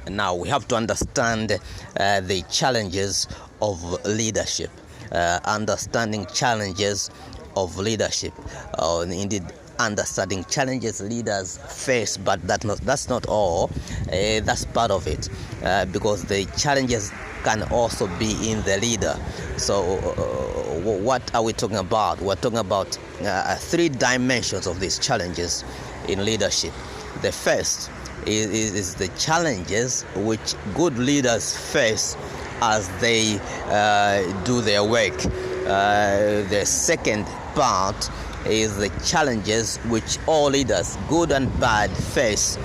Now we have to understand the challenges of leadership. Understanding challenges of leadership, indeed understanding challenges leaders face, but that's not all. That's part of it, because the challenges can also be in the leader. So what are we talking about? We're talking about three dimensions of these challenges in leadership. The first is the challenges which good leaders face as they do their work. The second part is the challenges which all leaders, good and bad, face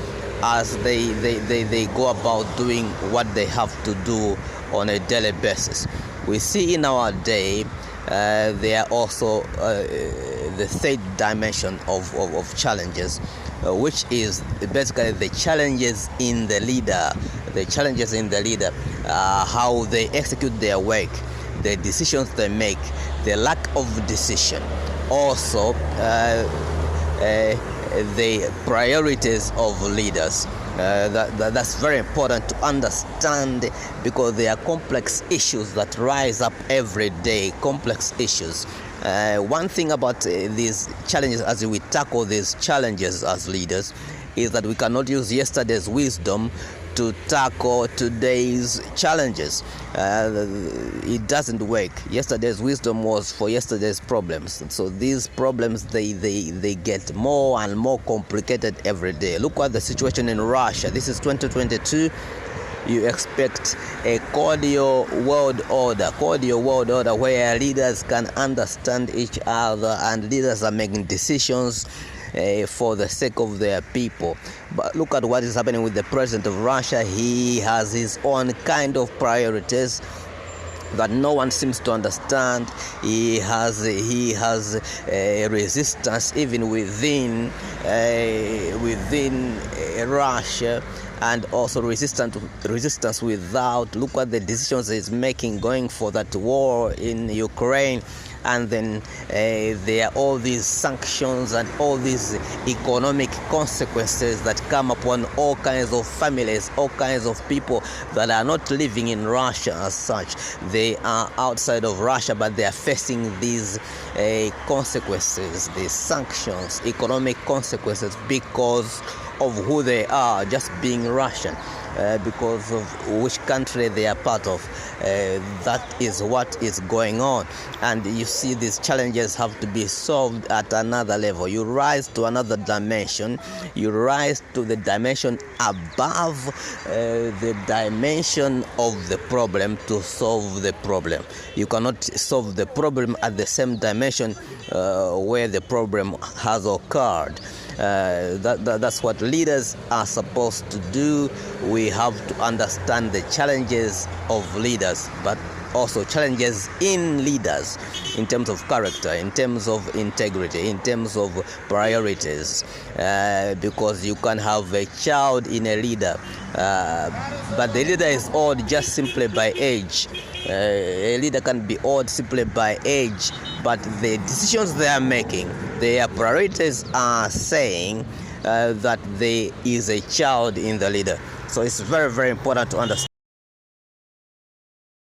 as they go about doing what they have to do on a daily basis. We see in our day there are also the third dimension of challenges, which is basically the challenges in the leader. The challenges in the leader, how they execute their work, the decisions they make, the lack of decision. Also, the priorities of leaders. That's very important to understand, because there are complex issues that rise up every day, complex issues. One thing about these challenges, as we tackle these challenges as leaders, is that we cannot use yesterday's wisdom to tackle today's challenges. It doesn't work. Yesterday's wisdom was for yesterday's problems. So these problems, they get more and more complicated every day. Look at the situation in Russia. This is 2022. You expect a cordial world order where leaders can understand each other and leaders are making decisions for the sake of their people. But look at what is happening with the president of Russia. He has his own kind of priorities that no one seems to understand. He has resistance even within Russia, and also resistance without. Look at the decisions he's making, going for that war in Ukraine. And then there are all these sanctions and all these economic consequences that come upon all kinds of families, all kinds of people that are not living in Russia as such. They are outside of Russia, but they are facing these consequences, these sanctions, economic consequences, because of who they are, just being Russian. Because of which country they are part of. That is what is going on. And you see, these challenges have to be solved at another level. You rise to another dimension. You rise to the dimension above the dimension of the problem to solve the problem. You cannot solve the problem at the same dimension where the problem has occurred. That's what leaders are supposed to do. We have to understand the challenges of leaders, but also challenges in leaders in terms of character, in terms of integrity, in terms of priorities, because you can have a child in a leader, but the leader is old just simply by age. A leader can be old simply by age, but the decisions they are making, their priorities are saying that there is a child in the leader. So it's very, very important to understand